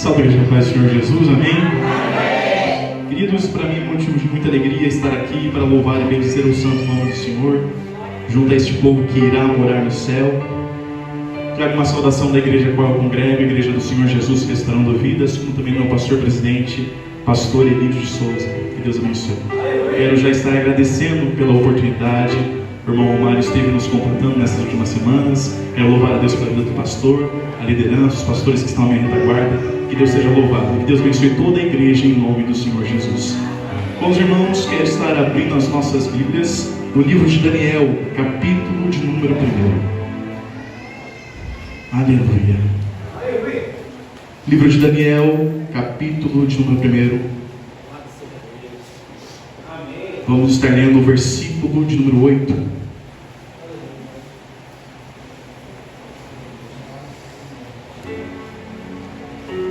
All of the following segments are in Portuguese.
Salve a igreja paz do Senhor Jesus, amém? Amém. Queridos, para mim é motivo de muita alegria estar aqui para louvar e bendizer o santo nome do Senhor, junto a este povo que irá morar no céu. Trago uma saudação da igreja a qual eu congrego, a igreja do Senhor Jesus Restaurando Vidas, como também meu pastor presidente, pastor Elídio de Souza. Que Deus abençoe. Quero já estar agradecendo pela oportunidade. O irmão Romário esteve nos completando nessas últimas semanas. Quero louvar a Deus pela vida do pastor, a liderança, os pastores que estão à minha retaguarda. Que Deus seja louvado. Que Deus abençoe toda a igreja em nome do Senhor Jesus. Bons irmãos, quero estar abrindo as nossas Bíblias no livro de Daniel, capítulo de número 1. Aleluia. Livro de Daniel, capítulo de número 1. Vamos estar lendo o versículo de número 8.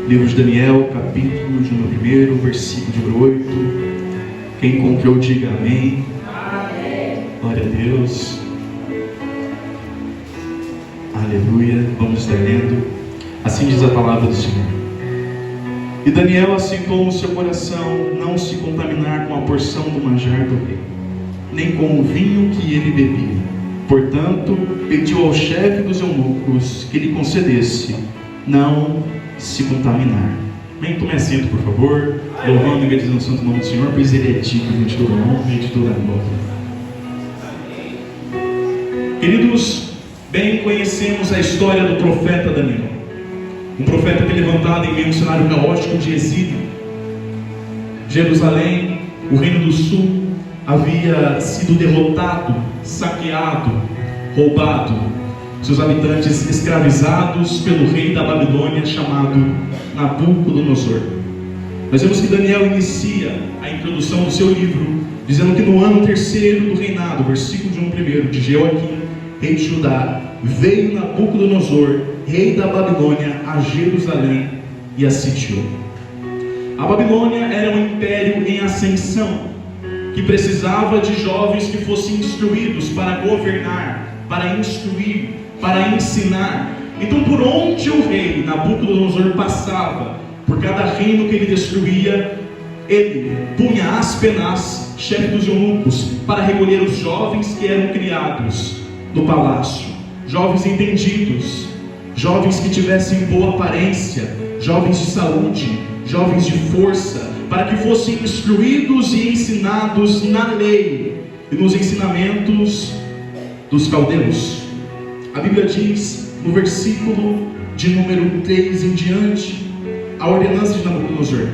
Livro de Daniel, capítulo de número 1, versículo de número 8. Quem encontrou, diga amém. Amém. Glória a Deus. Aleluia. Vamos estar lendo. Assim diz a palavra do Senhor. E Daniel aceitou no seu coração não se contaminar com a porção do manjar do rei, nem com o vinho que ele bebia. Portanto, pediu ao chefe dos eunucos que lhe concedesse não se contaminar. Amém? Tome assento, por favor, louvando e bendizendo o santo nome do Senhor, pois ele é digno de toda honra e de toda glória. Queridos, bem conhecemos a história do profeta Daniel. Um profeta que é levantado em meio a um cenário caótico de exílio. Jerusalém, o reino do sul, havia sido derrotado, saqueado, roubado. Seus habitantes escravizados pelo rei da Babilônia chamado Nabucodonosor. Nós vemos que Daniel inicia a introdução do seu livro dizendo que no ano 3º do reinado, versículo de 1 de Jeoaquim, rei de Judá, veio Nabucodonosor, rei da Babilônia, a Jerusalém e a sitiou. A Babilônia era um império em ascensão, que precisava de jovens que fossem instruídos para governar, para instruir, para ensinar. Então, por onde o rei Nabucodonosor passava, por cada reino que ele destruía, ele punha Aspenaz, chefe dos eunucos, para recolher os jovens que eram criados no palácio, jovens entendidos, jovens que tivessem boa aparência, jovens de saúde, jovens de força, para que fossem instruídos e ensinados na lei e nos ensinamentos dos caldeus. A Bíblia diz no versículo de número 3 em diante, a ordenança de Nabucodonosor: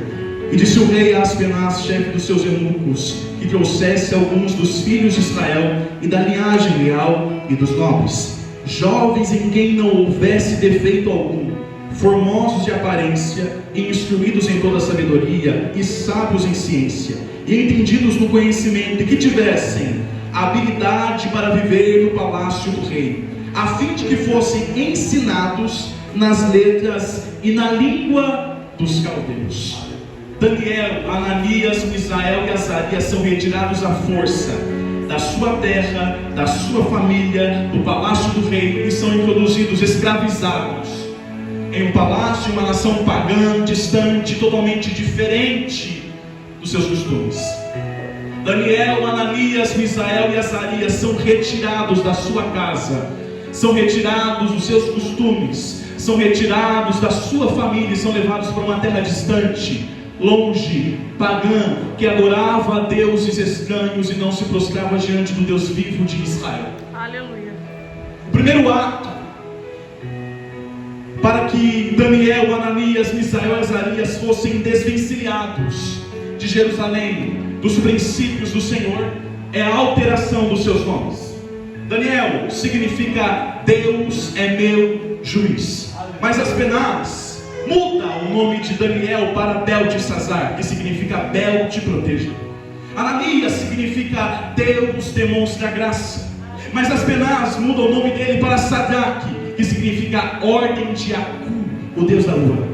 e disse o rei a Aspenaz, chefe dos seus eunucos, que trouxesse alguns dos filhos de Israel e da linhagem real e dos nobres, jovens em quem não houvesse defeito algum, formosos de aparência e instruídos em toda sabedoria e sábios em ciência e entendidos no conhecimento, e que tivessem habilidade para viver no palácio do rei, a fim de que fossem ensinados nas letras e na língua dos caldeus. Daniel, Ananias, Misael e Azarias são retirados à força da sua terra, da sua família, do palácio do rei, e são introduzidos escravizados em um palácio, uma nação pagã, distante, totalmente diferente dos seus costumes. Daniel, Ananias, Misael e Azarias são retirados da sua casa, são retirados dos seus costumes, são retirados da sua família e são levados para uma terra distante, longe, pagã, que adorava a deuses estranhos e não se prostrava diante do Deus vivo de Israel. Aleluia. O primeiro ato para que Daniel, Ananias, Misael e Azarias fossem desvencilhados de Jerusalém, dos princípios do Senhor, é a alteração dos seus nomes. Daniel significa Deus é meu juiz, mas Aspenaz muda o nome de Daniel para Beltesazar, que significa Bel te proteja. Ananias significa Deus demonstra graça, mas Aspenaz muda o nome dele para Sadraque, que significa ordem de Acu, o Deus da lua.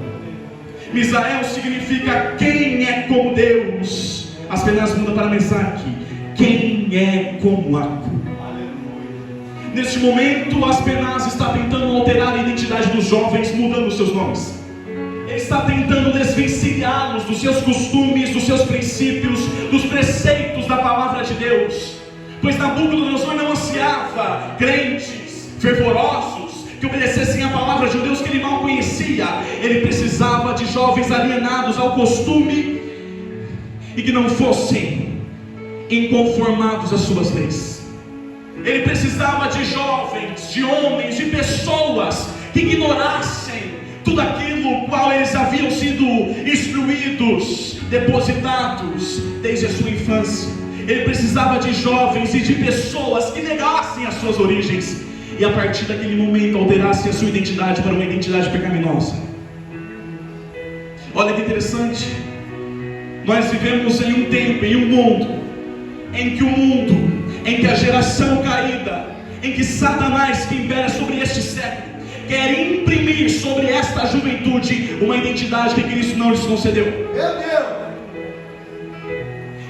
Misael significa quem é como Deus. Aspenaz muda para Mesaque, quem é como Acu. Neste momento, Aspenaz está tentando alterar a identidade dos jovens, mudando seus nomes. ele está tentando desvencilhá-los dos seus costumes, dos seus princípios, dos preceitos da palavra de Deus. Pois Nabucodonosor não ansiava crentes fervorosos que obedecessem a palavra de um Deus que ele mal conhecia. Ele precisava de jovens alienados ao costume e que não fossem inconformados às suas leis. Ele precisava de jovens, de homens, de pessoas que ignorassem tudo aquilo qual eles haviam sido instruídos, depositados desde a sua infância. Ele precisava de jovens e de pessoas que negassem as suas origens e a partir daquele momento alterassem a sua identidade para uma identidade pecaminosa. Olha que interessante, nós vivemos em um tempo, em um mundo, em que a geração caída, em que Satanás, que impera sobre este século, quer imprimir sobre esta juventude uma identidade que Cristo não lhes concedeu. Meu Deus!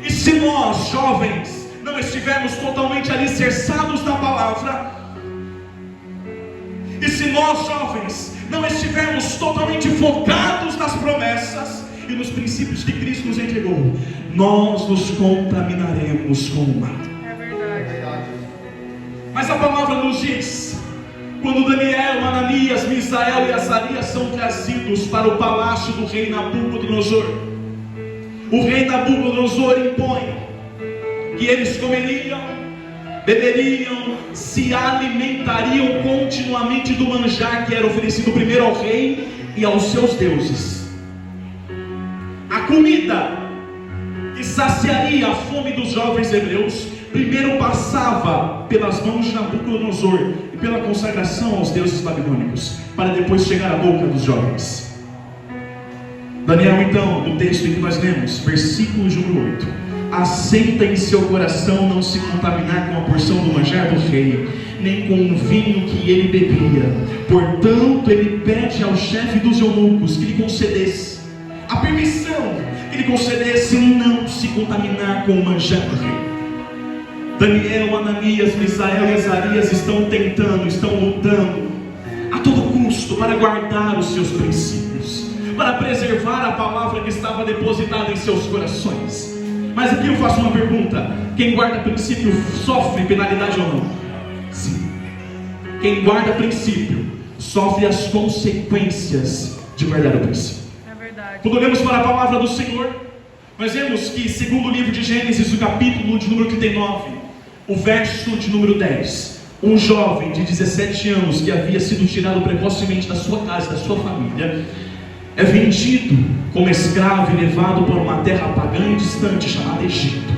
E se nós, jovens, não estivermos totalmente alicerçados na palavra, e se nós, jovens, não estivermos totalmente focados nas promessas e nos princípios que Cristo nos entregou, nós nos contaminaremos com o mal. É verdade. Mas a palavra nos diz, quando Daniel, Ananias, Misael e Azarias são trazidos para o palácio do rei Nabucodonosor, o rei Nabucodonosor impõe que eles comeriam, beberiam, se alimentariam continuamente do manjar que era oferecido primeiro ao rei e aos seus deuses. A comida que saciaria a fome dos jovens hebreus primeiro passava pelas mãos de Nabucodonosor e pela consagração aos deuses babilônicos, para depois chegar à boca dos jovens. Daniel, então, no texto em que nós lemos, versículo número 8: aceita em seu coração não se contaminar com a porção do manjar do rei, nem com o vinho que ele bebia. Portanto, ele pede ao chefe dos eunucos que lhe concedesse a permissão, que lhe concedesse não se contaminar com o manjar do rei. Daniel, Ananias, Misael e Azarias estão lutando a todo custo para guardar os seus princípios, para preservar a palavra que estava depositada em seus corações. Mas aqui eu faço uma pergunta: quem guarda princípio sofre penalidade ou não? Sim. Quem guarda princípio sofre as consequências de guardar o princípio. É verdade. Quando olhamos para a palavra do Senhor, nós vemos que, segundo o livro de Gênesis, o capítulo de número 39, o verso de número 10, um jovem de 17 anos que havia sido tirado precocemente da sua casa, da sua família, é vendido como escravo e levado para uma terra pagã e distante chamada Egito.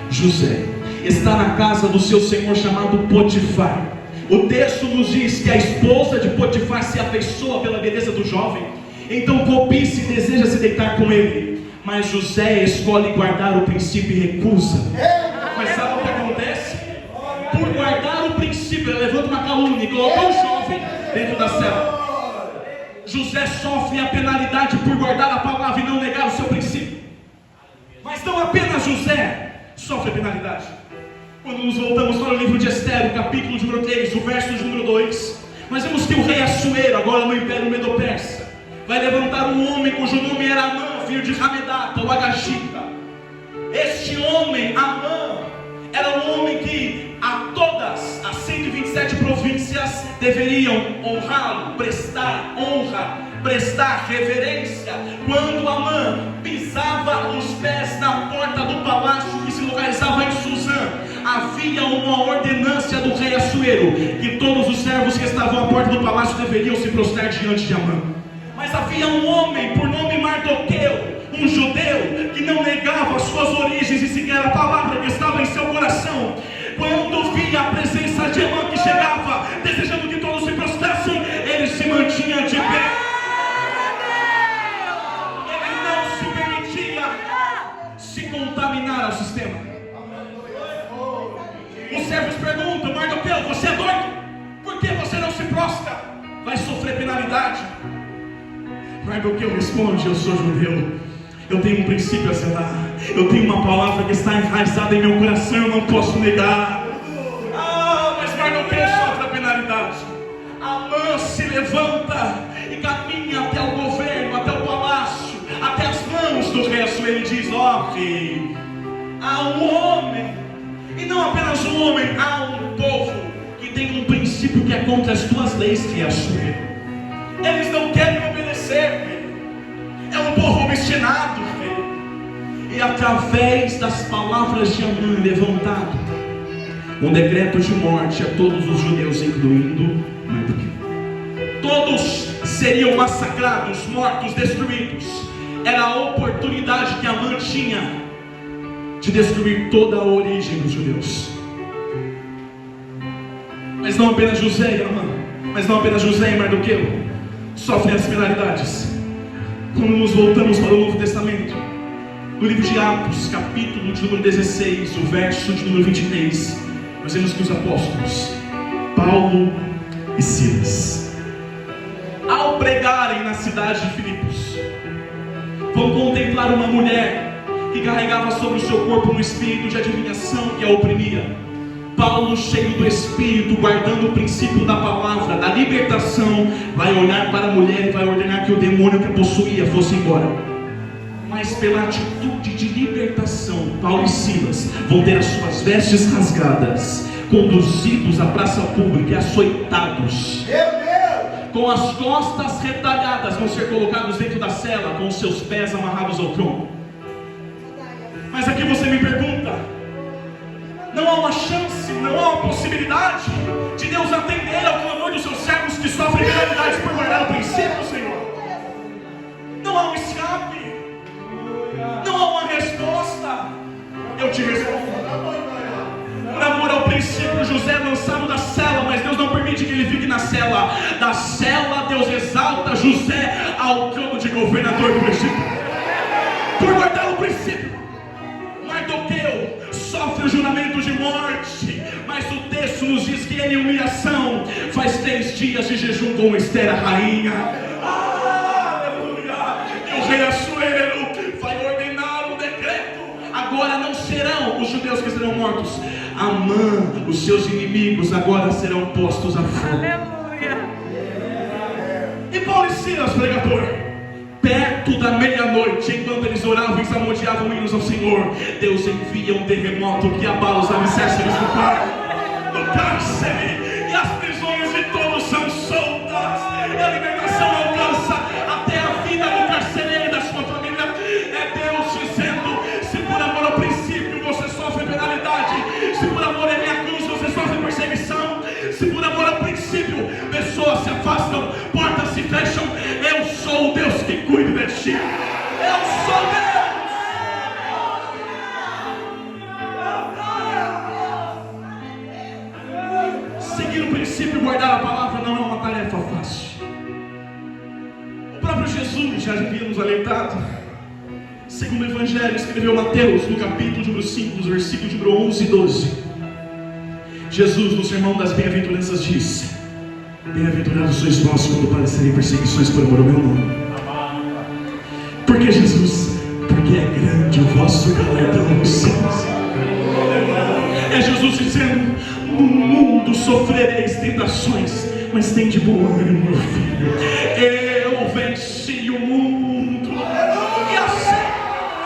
José está na casa do seu senhor chamado Potifar. O texto nos diz que a esposa de Potifar se afeiçoa pela beleza do jovem, então cobiça e deseja se deitar com ele, mas José escolhe guardar o princípio e recusa. Mas sabe o que acontece? Por guardar o princípio, ele levanta uma calúnia e coloca o jovem dentro da cela. José sofre a penalidade por guardar a palavra e não negar o seu princípio. Mas não apenas José sofre a penalidade. Quando nos voltamos para o livro de Esther, o capítulo de número 3, o verso de número 2, nós vemos que o rei Assuero, agora no Império Medo-Persa, vai levantar um homem cujo nome era Amã, filho de Hamedata, o Agagita. Este homem, Amã, era um homem que a todas as 127 províncias deveriam honrá-lo, prestar honra, prestar reverência. Quando Amã pisava os pés na porta do palácio que se localizava em Suzã, havia uma ordenância do rei Assuero que todos os servos que estavam à porta do palácio deveriam se prostrar diante de Amã. Mas havia um homem por nome Mardoqueu, um judeu que não negava as suas origens e sequer a palavra que estava em seu coração. Quando via a presença de Amã que chegava, desejando que todos se prostrassem, ele se mantinha de pé. Ele não se permitia se contaminar ao sistema. Os servos perguntam: Mardoqueu, você é doido? Por que você não se prostra? Vai sofrer penalidade. Mardoqueu responde: eu sou judeu, eu tenho um princípio a zelar, eu tenho uma palavra que está enraizada em meu coração, eu não posso negar. Mas Mardoqueu sofre a penalidade. Amã se levanta e caminha até o governo, até o palácio ele diz: ó rei, há um homem, e não apenas um homem, há um povo que tem um princípio que é contra as tuas leis, que é a sua. Eles não querem obedecer, rei. É um povo obstinado, rei. E através das palavras de Amã levantado um decreto de morte a todos os judeus, incluindo Mardoqueu. Todos seriam massacrados, mortos, destruídos. Era a oportunidade que Amã tinha de destruir toda a origem dos judeus. Mas não apenas José e Amã, mas não apenas José e Mardoqueu sofrem as penalidades. Quando nos voltamos para o Novo Testamento, no livro de Atos, capítulo de número 16, o verso de número 23, nós vemos que os apóstolos Paulo e Silas, ao pregarem na cidade de Filipos, vão contemplar uma mulher que carregava sobre o seu corpo um espírito de adivinhação que a oprimia. Paulo, cheio do Espírito, guardando o princípio da palavra, da libertação, vai olhar para a mulher e vai ordenar que o demônio que a possuía fosse embora. Mas pela atitude de libertação, Paulo e Silas vão ter as suas vestes rasgadas, conduzidos à praça pública e açoitados. Com as costas retalhadas, vão ser colocados dentro da cela, com os seus pés amarrados ao tronco. Mas aqui você me pergunta: não há uma chance, não há uma possibilidade de Deus atender ao clamor dos seus servos que sofrem penalidades por guardar o princípio, Senhor? Não há um escape, não há uma resposta. Eu te respondo. Por amor ao princípio, José é lançado da cela, mas Deus não permite que ele fique na cela. Da cela, Deus exalta José ao trono de governador do Egito, por guardar o princípio. Mardoqueu sofre o juramento de morte, mas o texto nos diz que ele, em humilhação, faz 3 dias de jejum com Esther, a rainha. Aleluia! E o rei Assuero vai ordenar um decreto: agora não serão os judeus que serão mortos, Amã, os seus inimigos, agora serão postos à fogo. Aleluia! E Paulo e Silas, pregador, perto da meia-noite, enquanto eles oravam e salmodiavam hinos ao Senhor, Deus envia um terremoto que abala os alicerces do cárcere, e as prisões de todos são soltas, e a libertação alcança até a vida do carcereiro e da sua família. É Deus dizendo: se por amor ao princípio você sofre penalidade, se por amor à minha cruz você sofre perseguição, se por amor ao princípio pessoas se afastam, portas se fecham, eu sou o Deus que cuida de ti. Eu sou Deus. Seguir o princípio e guardar a palavra não é uma tarefa fácil. O próprio Jesus já havia nos alertado. Segundo o Evangelho, escreveu Mateus, no capítulo número 5, nos versículos número 11 e 12. Jesus, no sermão das bem-aventuranças, disse: bem-aventurados sois vós quando padecerem perseguições por amor ao meu nome. Por que, Jesus? Porque é grande o vosso galardão nos céus. É Jesus dizendo: no mundo sofrereis tentações, mas tem de bom ânimo, meu filho. Eu venci o mundo. E assim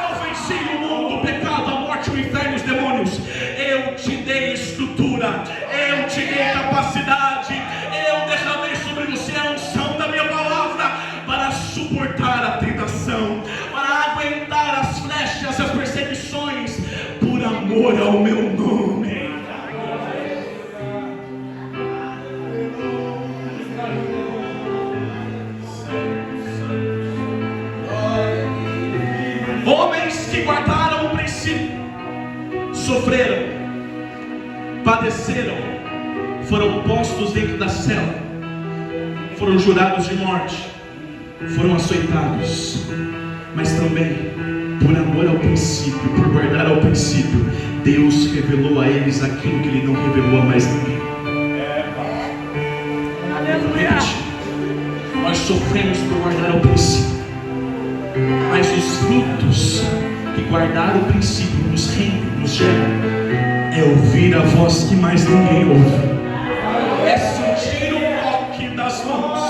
eu venci o mundo, o pecado, a morte, o inferno, os demônios. Eu te dei estrutura, eu te dei capacidade, eu derramei sobre você a unção da minha palavra para suportar a tentação, para aguentar as flechas, as perseguições, por amor ao meu nome. Homens que guardaram o princípio sofreram, padeceram, foram postos dentro da cela, foram jurados de morte, foram açoitados, mas também, por amor ao princípio, por guardar ao princípio, Deus revelou a eles aquilo que Ele não revelou a mais ninguém. Aleluia! Nós sofremos por guardar ao princípio, mas os frutos que guardar o princípio nos rendem, nos geram, é ouvir a voz que mais ninguém ouve, é sentir o toque das mãos.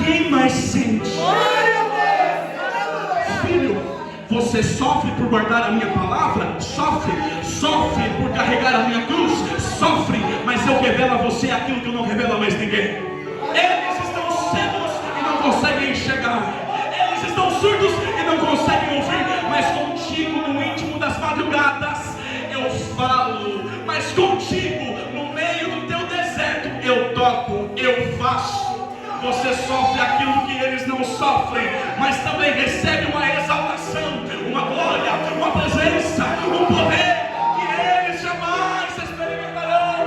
Quem mais sente? Filho, Você sofre por guardar a minha palavra? Sofre por carregar a minha cruz? Sofre, mas eu revelo a você aquilo que eu não revelo a mais ninguém. Eles estão cegos e não conseguem enxergar, eles estão surdos e não conseguem ouvir, mas contigo no íntimo das madrugadas eu falo, mas contigo no meio do teu deserto eu toco, eu faço. Você sofre aquilo que eles não sofrem, mas também recebe uma exaltação, uma glória, uma presença, um poder que eles jamais experimentarão.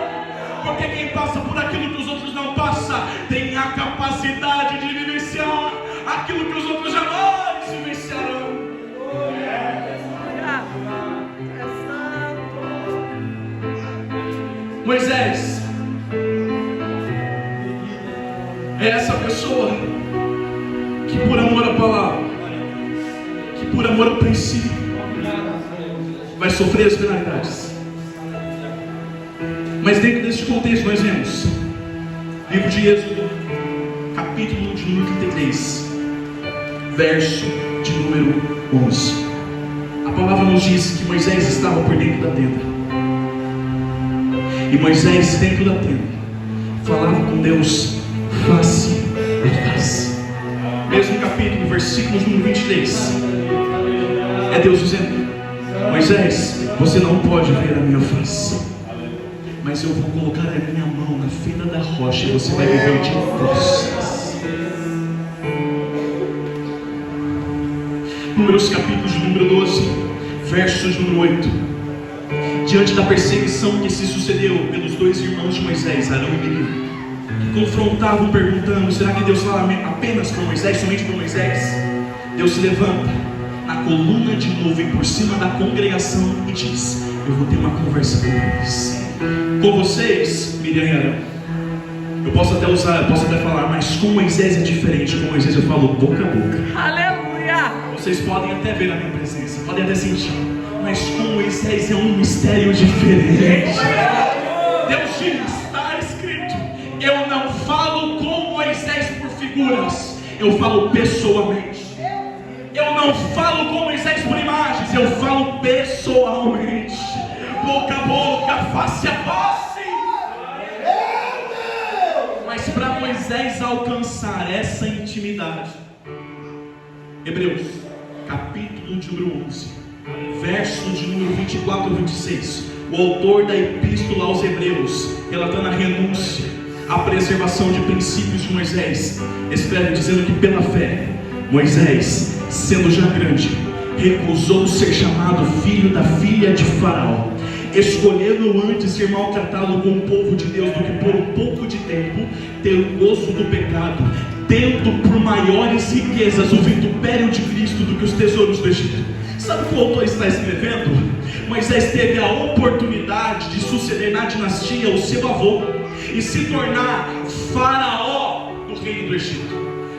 Porque quem passa por aquilo que os outros não passam tem a capacidade de vivenciar aquilo que os outros jamais vivenciarão. Moisés é essa pessoa que por amor à palavra, que por amor ao princípio, vai sofrer as penalidades. Mas dentro desse contexto nós vemos livro de Êxodo, capítulo de número 33, verso de número 11. A palavra nos diz que Moisés estava por dentro da tenda, e Moisés dentro da tenda falava com Deus face a face. Mesmo capítulo, versículos número 23, é Deus dizendo: Moisés, você não pode ver a minha face, mas eu vou colocar a minha mão na fenda da rocha e você vai me ver de costas. Números capítulo de número 12, versos número 8. Diante da perseguição que se sucedeu pelos dois irmãos de Moisés, Arão e Miriam, que confrontavam perguntando: será que Deus fala apenas com Moisés, somente com Moisés? Deus se levanta na coluna de nuvem por cima da congregação e diz: eu vou ter uma conversa com eles, com vocês, Miriam e Arão. Eu posso até falar, mas com Moisés é diferente. Com Moisés eu falo boca a boca. Aleluia! Vocês podem até ver a minha presença, podem até sentir, mas com Moisés é um mistério diferente. Deus diz, está escrito: eu não falo com Moisés por figuras, eu falo pessoalmente. Eu não falo com Moisés por imagens, eu falo pessoalmente, boca a boca, face a face. Mas para Moisés alcançar essa intimidade, Hebreus, capítulo de número 11, versos de número 24 a 26, o autor da epístola aos Hebreus, relatando a renúncia, a preservação de princípios de Moisés, escreve dizendo que pela fé, Moisés, sendo já grande, recusou ser chamado filho da filha de Faraó, escolhendo antes ser maltratado com o povo de Deus do que por um pouco de tempo ter o gozo do pecado, tendo por maiores riquezas o vitupério de Cristo do que os tesouros do Egito. Sabe o que o autor está escrevendo? Moisés teve a oportunidade de suceder na dinastia o seu avô e se tornar faraó do reino do Egito.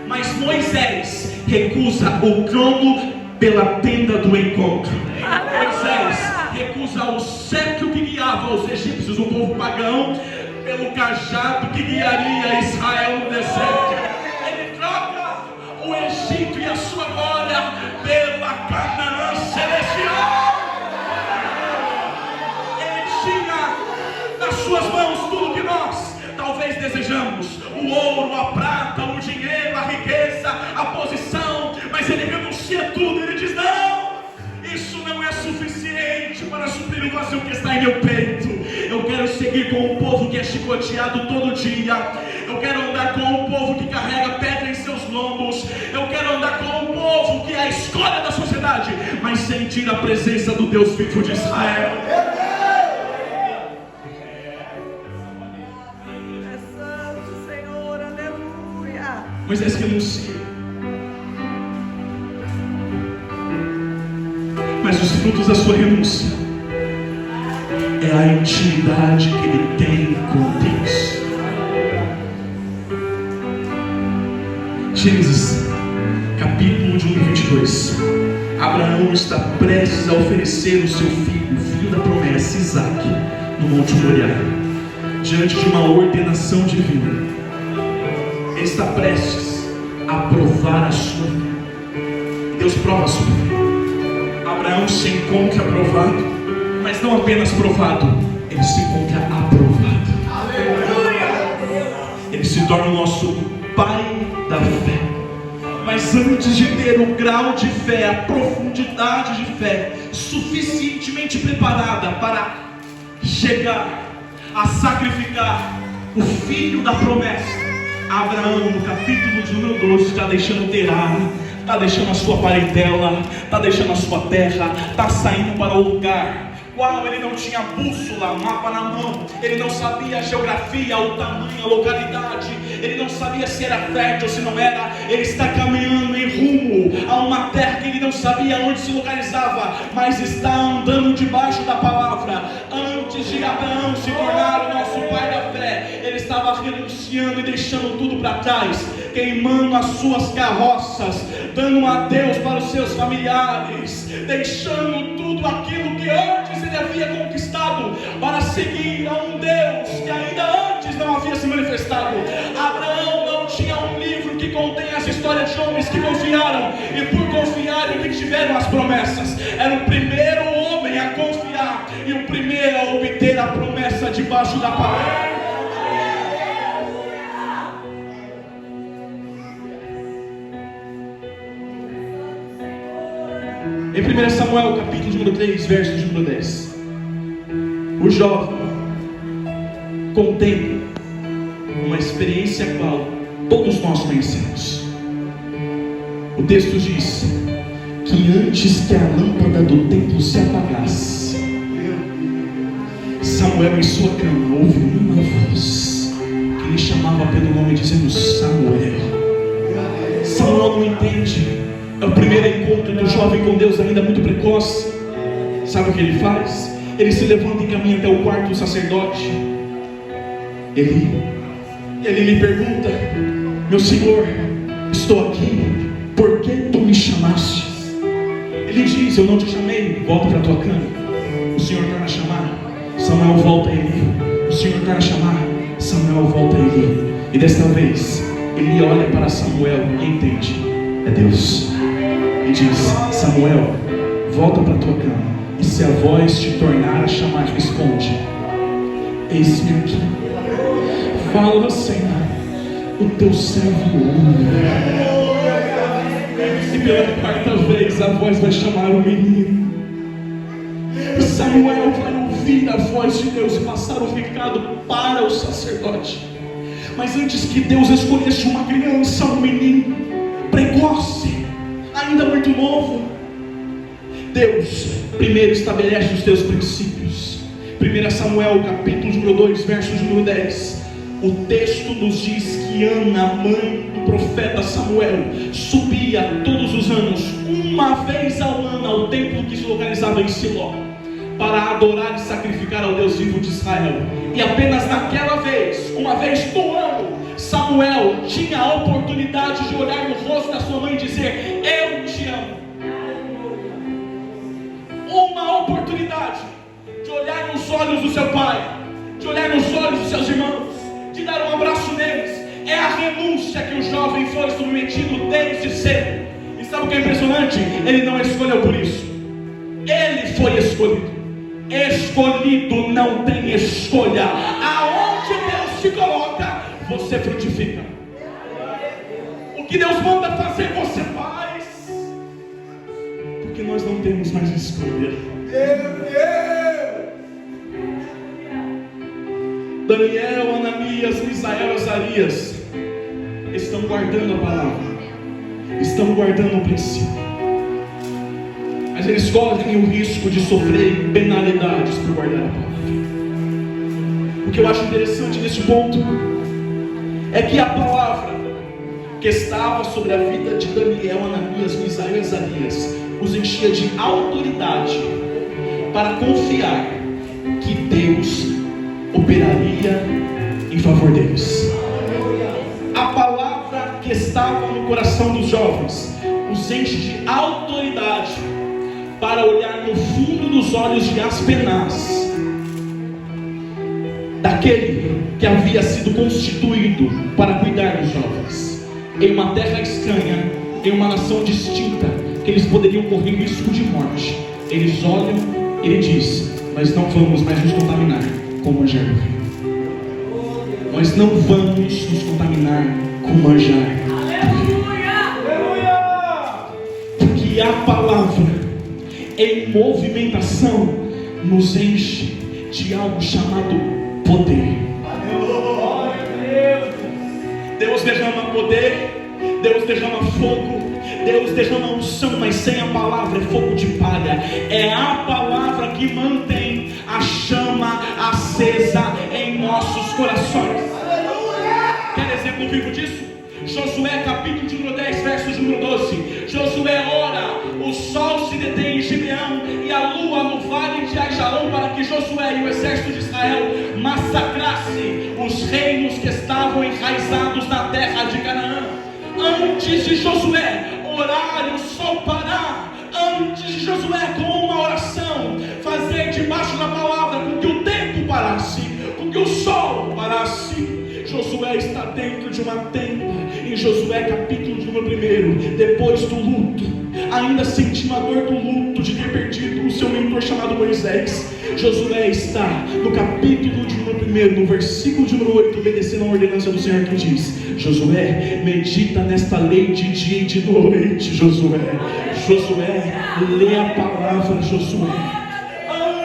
Mas Moisés recusa o trono pela tenda do encontro. Moisés recusa o cetro que guiava os egípcios, o povo pagão, pelo cajado que guiaria Israel no deserto. Ele troca o Egito e a sua glória pela Canaã celestial. Ele tinha nas suas mãos tudo que nós talvez desejamos: o ouro, a prata, o dinheiro, a riqueza, a posição. Mas ele renuncia tudo. Ele diz: não, isso não é suficiente para suprir o vazio que está em meu peito. Eu quero seguir com um povo que é chicoteado todo dia. Eu quero andar com um povo que carrega pedra em seus lombos. Eu quero andar com um povo que é a escolha da sociedade, mas sentir a presença do Deus vivo de Israel. É santo, Senhor, aleluia. Moisés renuncia, mas os frutos da sua renúncia é a intimidade que ele tem com Deus. Gênesis, capítulo de número 22. Abraão está prestes a oferecer o seu filho, o filho da promessa, Isaque, no Monte Moriá, diante de uma ordenação divina. Ele está prestes a provar a sua fé. Deus prova a sua fé. Abraão se encontra provado, mas não apenas provado, ele se encontra aprovado. Ele se torna o nosso pai da fé. Mas antes de ter o grau de fé, a profundidade de fé suficientemente preparada para chegar a sacrificar o filho da promessa, Abraão, no capítulo de número 12, está deixando Terá, está deixando a sua parentela, está deixando a sua terra, está saindo para o lugar qual ele não tinha bússola, mapa na mão, ele não sabia a geografia, o tamanho, a localidade, ele não sabia se era fértil ou se não era. Ele está caminhando em rumo a uma terra que ele não sabia onde se localizava, mas está andando debaixo da palavra. Antes de Abraão se tornar o nosso pai da fé, ele estava renunciando e deixando tudo para trás, queimando as suas carroças, dando a Deus para os seus familiares, deixando tudo aquilo que antes ele havia conquistado para seguir a um Deus que ainda antes não havia se manifestado. Abraão não tinha um livro que contém as histórias de homens que confiaram e por confiarem obtiveram as promessas. Era o primeiro homem a confiar e o primeiro a obter a promessa debaixo da palavra. Em 1 Samuel, capítulo número 3, verso de número 10, o jovem contempla uma experiência a qual todos nós conhecemos. O texto diz que antes que a lâmpada do templo se apagasse, Samuel em sua cama ouviu uma voz que lhe chamava pelo nome, dizendo: Samuel. Samuel não entende. É o primeiro encontro do jovem com Deus, ainda muito precoce. Sabe o que ele faz? Ele se levanta e caminha até o quarto do sacerdote. Ele lhe pergunta: meu senhor, estou aqui, por que tu me chamaste? Ele diz: eu não te chamei, volta para a tua cama. O Senhor torna a chamar, Samuel volta a Eli. O Senhor torna a chamar, Samuel volta a Eli. E desta vez, ele olha para Samuel e entende: é Deus. E diz: Samuel, volta para a tua cama, e se a voz te tornar a chamar, responde: eis-me aqui. Fala, Senhor, o teu servo ouve. E pela quarta vez a voz vai chamar o menino. E Samuel vai ouvir a voz de Deus e passar o recado para o sacerdote. Mas antes que Deus escolhesse uma criança, um menino precoce, ainda muito novo, Deus primeiro estabelece os teus princípios. 1 Samuel, capítulo número 2, verso número 10, o texto nos diz que Ana, mãe do profeta Samuel, subia todos os anos, uma vez ao ano, ao templo que se localizava em Siló, para adorar e sacrificar ao Deus vivo de Israel. E apenas naquela vez, uma vez no ano, Samuel tinha a oportunidade de olhar no rosto da sua mãe e dizer: eu te amo. Uma oportunidade de olhar nos olhos do seu pai, de olhar nos olhos dos seus irmãos, de dar um abraço neles. É a renúncia que o jovem foi submetido desde cedo. E sabe o que é impressionante? Ele não escolheu por isso, ele foi escolhido. Escolhido não tem escolha. Aonde Deus te coloca, você frutifica. O que Deus manda fazer, você faz. Porque nós não temos mais escolha. Daniel, Ananias, Misael, Azarias estão guardando a palavra, estão guardando o princípio, mas eles correm o risco de sofrer penalidades por guardar a palavra. O que eu acho interessante nesse ponto é que a palavra que estava sobre a vida de Daniel, Ananias, Misael e Azarias os enchia de autoridade para confiar que Deus operaria em favor deles. A palavra que estava no coração dos jovens os enche de autoridade para olhar no fundo dos olhos de Aspenaz, daquele que havia sido constituído para cuidar dos jovens, em uma terra estranha, em uma nação distinta, que eles poderiam correr risco de morte. Eles olham, ele diz: nós não vamos mais nos contaminar com o manjar do rei. Nós não vamos nos contaminar com o manjar do rei. Porque a palavra em movimentação nos enche de algo chamado poder. Deus derrama poder, Deus derrama fogo, Deus derrama unção, mas sem a palavra é fogo de palha. É a palavra que mantém a chama acesa em nossos corações. Quer exemplo vivo disso? Josué capítulo de número 10, verso de número 12. Josué ora, o sol se detém em Gibeão e a lua no vale de Aijalon, para que Josué e o exército de Israel massacrasse os reinos que estavam enraizados na terra de Canaã. Antes de Josué orar e o sol parar, antes de Josué com uma oração fazer debaixo da palavra com que o tempo parasse, com que o sol parasse, Josué está dentro de uma tenda. Em Josué capítulo de número 1, depois do luto, ainda sentindo a dor do luto de ter perdido o seu mentor chamado Moisés, Josué está no capítulo de número 1, no versículo de número 8, obedecendo a ordenança do Senhor, que diz: Josué, medita nesta lei de dia e de noite. Josué, lê a palavra. Josué,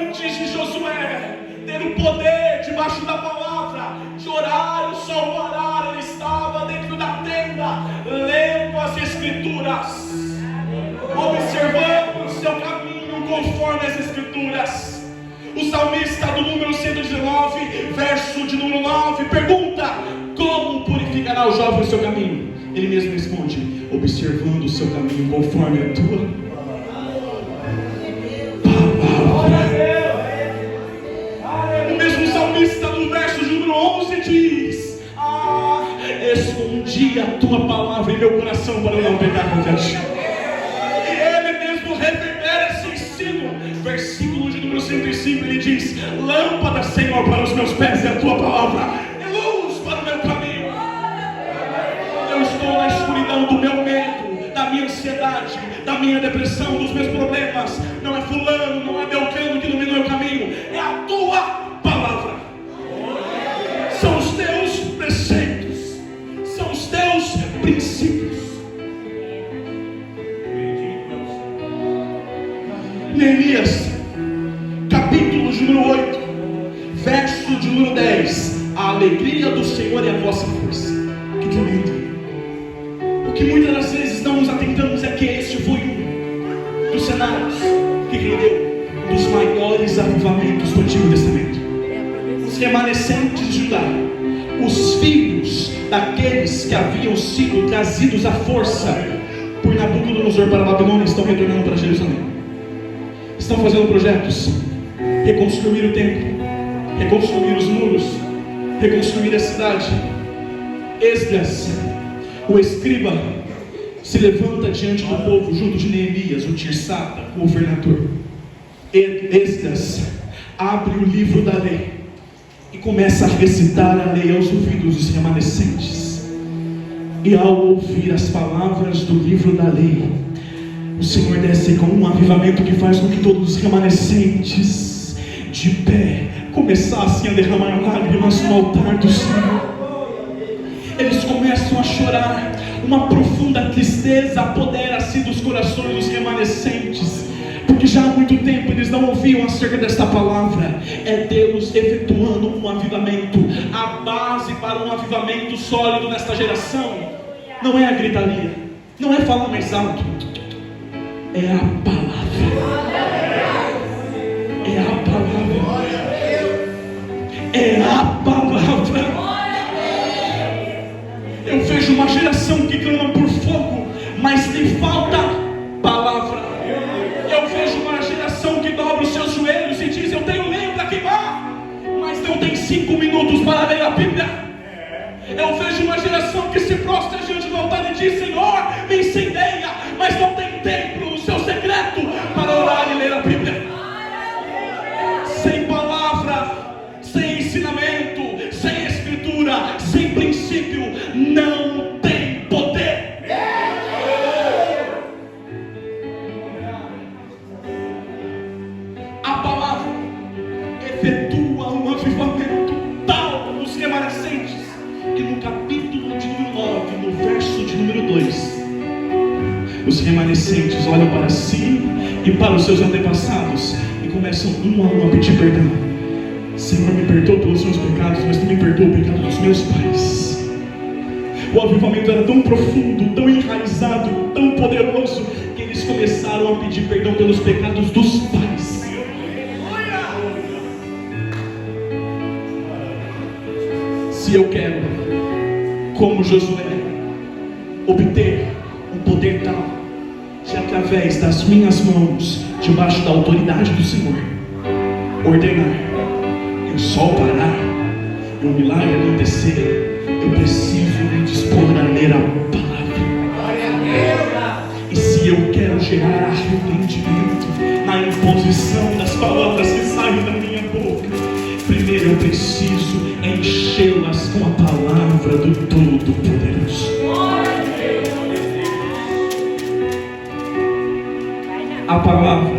antes de Josué ter o poder debaixo da palavra, de orar, o sol parar, ele estava dentro da tenda, lendo as escrituras, observando o seu caminho conforme as escrituras. O salmista do número 119, verso de número 9, pergunta: como purificará o jovem o seu caminho? Ele mesmo responde: observando o seu caminho conforme a tua palavra. O mesmo salmista no verso de número 11 diz: escondi a tua palavra em meu coração para não pecar contra ti. E ele mesmo reverbera esse ensino. Versículo de número 105, ele diz: lâmpada, Senhor, para os meus pés é a tua palavra, e luz para o meu caminho. Eu estou na escuridão do meu medo, da minha ansiedade, da minha depressão, dos meus problemas. Não é fulano, não é Belcano que ilumina o meu caminho, é a tua palavra. São os teus preceitos, são os teus princípios. Neemias, capítulo de número 8, verso de número 10. A alegria do Senhor é a vossa força. Que tremendo. O que muitas das vezes não nos atentamos é que este foi um dos cenários que rendeu um dos maiores avivamentos do Antigo Testamento. Os remanescentes de Judá, os filhos daqueles que haviam sido trazidos à força por Nabucodonosor para a Babilônia, estão retornando para Jerusalém. Estão fazendo projetos, reconstruir o templo, reconstruir os muros, reconstruir a cidade. Esdras, o escriba, se levanta diante do povo junto de Neemias, o Tirsata, o governador. Esdras abre o livro da lei e começa a recitar a lei aos ouvidos dos remanescentes. E ao ouvir as palavras do livro da lei, o Senhor desce com um avivamento que faz com que todos os remanescentes de pé começassem a derramar lágrimas no altar do Senhor. Eles começam a chorar, uma profunda tristeza apodera-se dos corações dos remanescentes, porque já há muito tempo eles não ouviam acerca desta palavra. É Deus efetuando um avivamento. A base para um avivamento sólido nesta geração não é a gritaria, não é falar mais alto, é a palavra. É a palavra. É a palavra. Eu vejo uma geração que clama por fogo, mas lhe falta palavra. Eu vejo uma geração que dobra os seus joelhos e diz: eu tenho lenha para queimar, mas não tem 5 minutos para ler a Bíblia. Eu vejo uma geração que se prostra diante do altar e diz: Senhor, me incendeia, mas não tem tempo no seu secreto para orar e ler a Bíblia. Sem palavra, sem ensinamento, sem escritura, sem princípio, não tem poder. efetua um avivamento tal nos remanescentes, que no capítulo de número 9, no verso de número 2, os remanescentes olham para si e para os seus antepassados e começam um a um a pedir perdão. Senhor, me perdoa pelos meus pecados, mas também perdoa o pecado dos meus pais. O avivamento era tão profundo, tão enraizado, tão poderoso, que eles começaram a pedir perdão pelos pecados dos pais. Se eu quero, como Josué, obter um poder tal, de através das minhas mãos, debaixo da autoridade do Senhor, ordenar e o sol parar e o milagre acontecer, eu preciso dispor a ler a palavra. E se eu quero gerar arrependimento na imposição das palavras que saem da minha boca, primeiro eu preciso enchê-las com a palavra do Todo-Poderoso. A palavra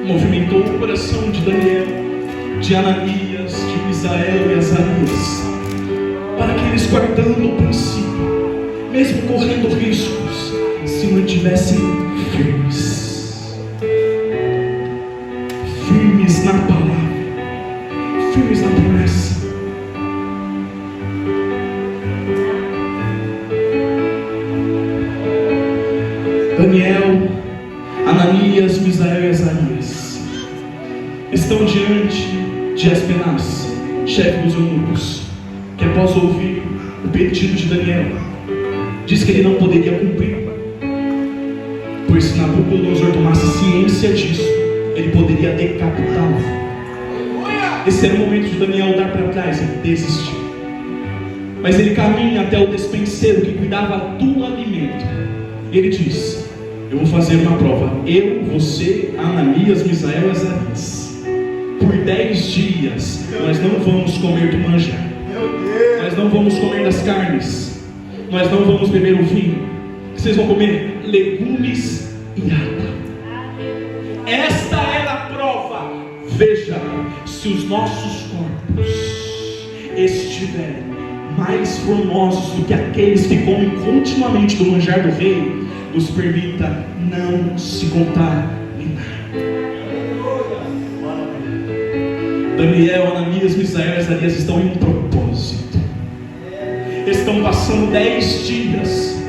movimentou o coração de Daniel, de Ananias, de Misael e Azarias, para que eles, guardando o princípio, mesmo correndo riscos, se mantivessem firmes. Firmes na palavra, firmes na promessa. Daniel, Ananias, Misael e Azarias estão diante de Aspenaz, chefe dos eunucos, que após ouvir o pedido de Daniel, diz que ele não poderia cumprir, pois se Nabucodonosor tomasse ciência disso, ele poderia decapitá-lo. Esse era o momento de Daniel dar para trás e desistir. Mas ele caminha até o despenseiro que cuidava do alimento. Ele diz: eu vou fazer uma prova, eu, você, Ananias, Misael e Azarias. Por 10 dias nós não vamos comer do manjar, nós não vamos comer das carnes, nós não vamos beber o vinho. Vocês vão comer legumes e água. Esta era a prova. Veja, se os nossos corpos estiverem mais formosos do que aqueles que comem continuamente do manjar do rei, nos permita não se contaminar. Daniel, Ananias, Misael e Azarias estão em um propósito. Estão passando 10 dias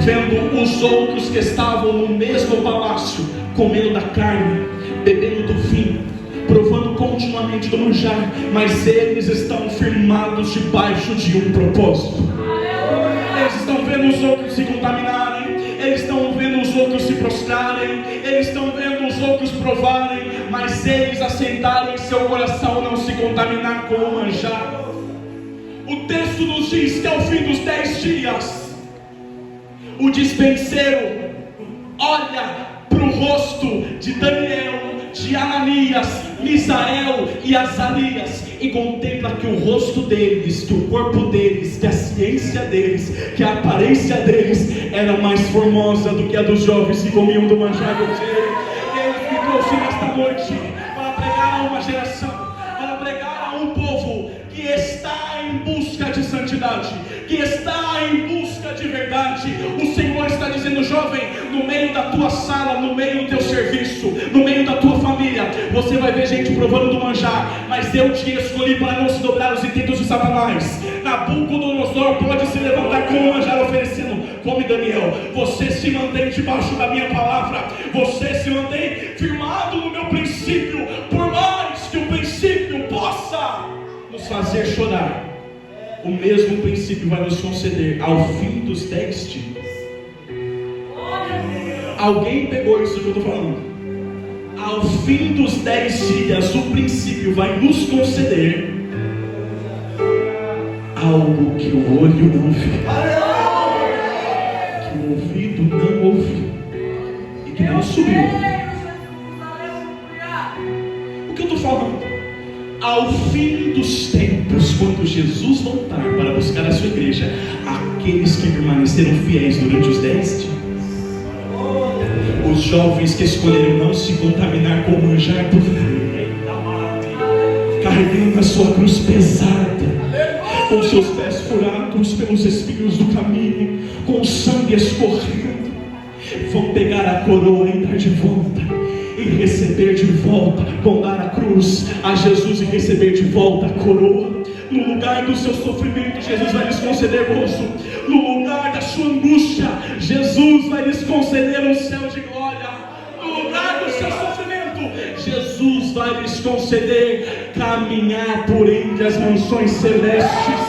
vendo os outros que estavam no mesmo palácio, comendo da carne, bebendo do vinho, provando continuamente do manjar, mas eles estão firmados debaixo de um propósito. Eles estão vendo os outros se contaminarem, eles estão vendo os outros se prostrarem, eles estão vendo os outros provarem, mas eles assentaram em seu coração não se contaminar com o manjar. O texto nos diz que ao fim dos 10 dias, o dispenseiro olha para o rosto de Daniel, de Ananias, Misael e Azarias e contempla que o rosto deles, que o corpo deles, que a ciência deles, que a aparência deles era mais formosa do que a dos jovens que comiam do manjar do rei. Deus me trouxe nesta noite para pregar a uma geração, para pregar a um povo que está em busca de santidade, que está em busca de verdade. O Senhor está dizendo: jovem, no meio da tua sala, no meio do teu serviço, no meio da tua família, você vai ver gente provando do manjar, mas eu te escolhi para não se dobrar os intentos de Satanás. Nabucodonosor pode se levantar com o manjar oferecendo: come, Daniel. Você se mantém debaixo da minha palavra, você se mantém firmado no meu princípio, por mais que o princípio possa nos fazer chorar, o mesmo princípio vai nos conceder ao fim dos 10 dias. Alguém pegou isso que eu estou falando? Ao fim dos 10 dias, o princípio vai nos conceder algo que o olho não viu, que o ouvido não ouviu e que não subiu. O que eu estou falando? Ao fim dos tempos, quando Jesus voltar para buscar a sua igreja, aqueles que permaneceram fiéis durante os 10 dias, os jovens que escolheram não se contaminar com o manjar do rei, carregando a sua cruz pesada, com seus pés furados pelos espinhos do caminho, com o sangue escorrendo, vão pegar a coroa e dar de volta, e receber de volta, vão dar a cruz a Jesus e receber de volta a coroa. No lugar do seu sofrimento, Jesus vai lhes conceder gozo. No lugar da sua angústia, Jesus vai lhes conceder um céu de glória. No lugar do seu sofrimento, Jesus vai lhes conceder caminhar por entre as mansões celestes.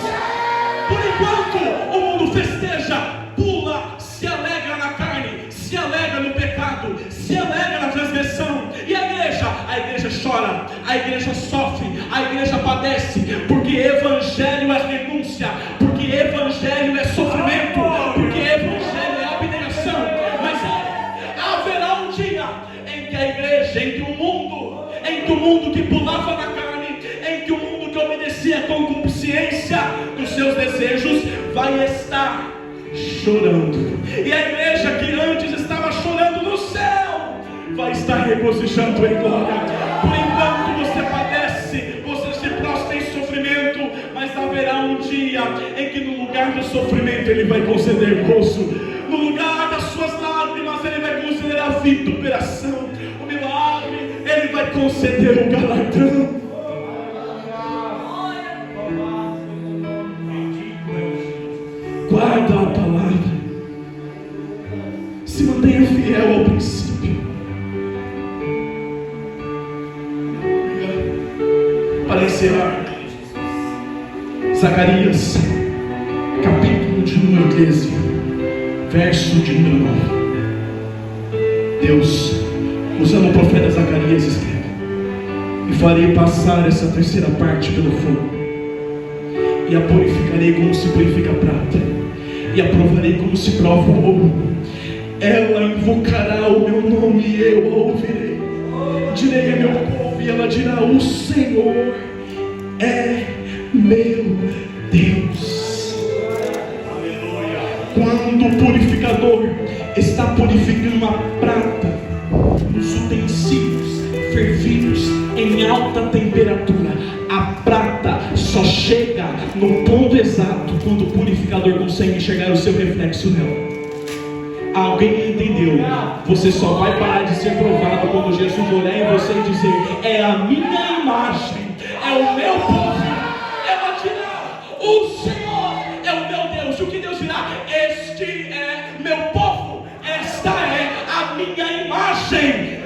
Por enquanto o mundo festeja, pula, se alegra na carne, se alegra no pecado, se alegra na transgressão. E a igreja chora, a igreja sofre, a igreja padece, porque evangelho é renúncia, porque evangelho é sofrimento, porque evangelho é abnegação. Mas haverá um dia em que a igreja, em que o mundo que pulava na carne, em que o mundo que obedecia à concupiscência dos seus desejos, vai estar chorando. E a igreja que antes estava chorando no céu, vai estar regozijando em glória. Por enquanto você padece, você se prostra em sofrimento, mas haverá um dia em que no lugar do sofrimento Ele vai conceder gozo. No lugar das suas lágrimas Ele vai conceder a vituperação, o milagre. Ele vai conceder o galardão. Guarda a palavra, se mantenha fiel ao princípio. Para encerrar, Zacarias, capítulo de número 13, verso de número 9. Deus, usando o profeta Zacarias, escreve: e farei passar essa terceira parte pelo fogo, e a purificarei como se purifica a prata, e a provarei como se prova o ouro. Ela invocará o meu nome e eu a ouvirei. Direi a meu povo e ela dirá: o Senhor é meu Deus. Aleluia. Quando o purificador está purificando a prata nos utensílios fervidos em alta temperatura, a prata só chega no ponto exato quando o purificador consegue enxergar o seu reflexo nela. Alguém entendeu? Você só vai parar de ser provado quando Jesus olhar em você e dizer: é a minha imagem, é o meu povo. Ela dirá: o Senhor é o meu Deus. O que Deus dirá? Este é meu povo, esta é a minha imagem.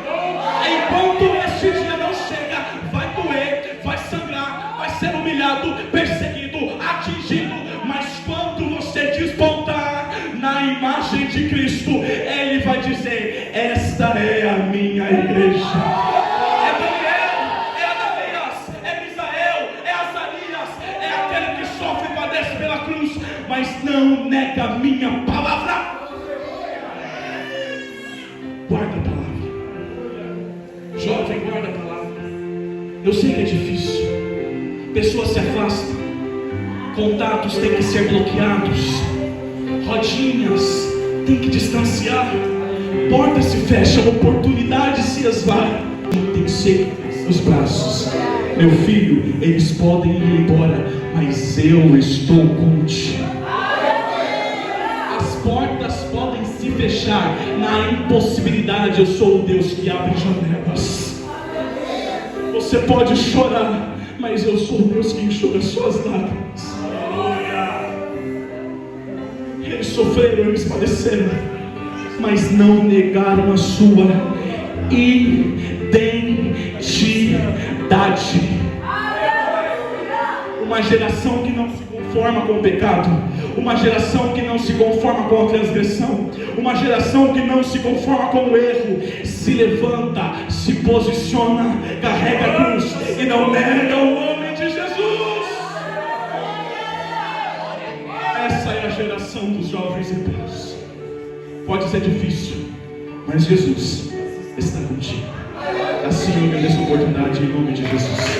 Enquanto este dia não chega, vai doer, vai sangrar, vai ser humilhado, perseguido, atingido. Mas quando você despontar na imagem de Cristo, Ele vai dizer: esta é a minha igreja. É Daniel, é Ananias, é Misael, é Azarias, é aquele que sofre e padece pela cruz, mas não nega a minha palavra. Guarda a palavra. Jovem, guarda a palavra. Eu sei que é difícil, pessoas se afastam, contatos têm que ser bloqueados, rodinhas têm que distanciar, portas se fecham, oportunidades se esvaiam. Tem seco nos braços. Meu filho, eles podem ir embora, mas eu estou contigo. As portas podem se fechar, na impossibilidade eu sou o Deus que abre janelas. Você pode chorar, mas eu sou o Deus que enxuga suas lágrimas. Eles sofreram, eles padeceram, mas não negaram a sua identidade. Uma geração que não se conforma com o pecado, uma geração que não se conforma com a transgressão, uma geração que não se conforma com o erro, se levanta, se posiciona, carrega a cruz e não nega o nome de Jesus. Essa é a geração dos jovens hebreus. Pode ser difícil, mas Jesus está contigo. Assim eu agradeço a oportunidade em nome de Jesus.